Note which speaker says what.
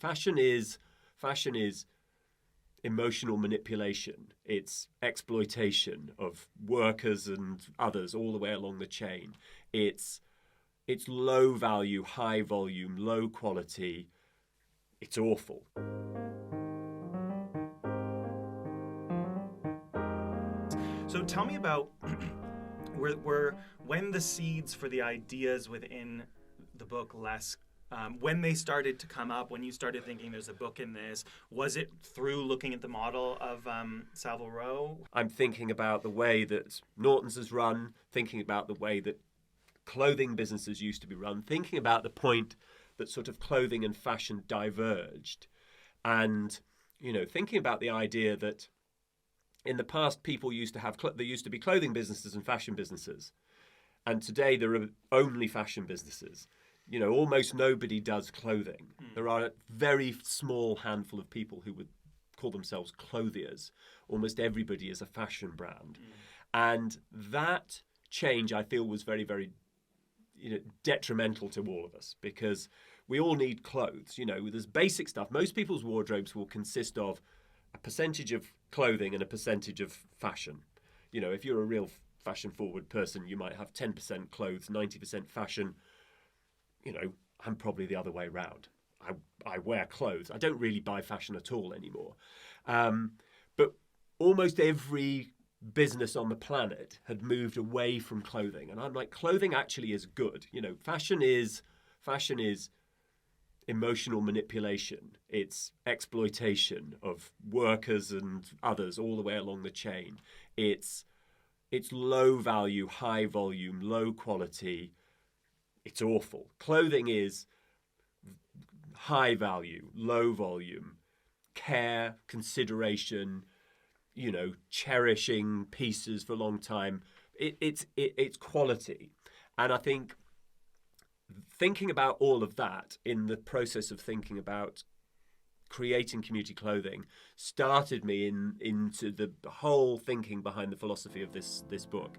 Speaker 1: fashion is emotional manipulation. It's exploitation of workers and others all the way along the chain. It's low value, high volume, low quality. It's awful.
Speaker 2: So tell me about when the seeds for the ideas within the book when they started to come up, when you started thinking there's a book in this, was it through looking at the model of Savile Row?
Speaker 1: I'm thinking about the way that Norton's is run, thinking about the way that clothing businesses used to be run, thinking about the point that sort of clothing and fashion diverged, and thinking about the idea that in the past people used to be clothing businesses and fashion businesses, and today there are only fashion businesses. Almost nobody does clothing. There are a very small handful of people who would call themselves clothiers. Almost everybody is a fashion brand. And that change, I feel, was very, very detrimental to all of us, because we all need clothes. There's basic stuff. Most people's wardrobes will consist of a percentage of clothing and a percentage of fashion. If you're a real fashion-forward person, you might have 10% clothes, 90% fashion. I'm probably the other way around. I wear clothes. I don't really buy fashion at all anymore. But almost every business on the planet had moved away from clothing. And I'm like, clothing actually is good. Fashion is emotional manipulation. It's exploitation of workers and others all the way along the chain. It's low value, high volume, low quality. It's awful. Clothing is high value, low volume, care, consideration, cherishing pieces for a long time. It's quality. And I think thinking about all of that in the process of thinking about creating community clothing started me into the whole thinking behind the philosophy of this book.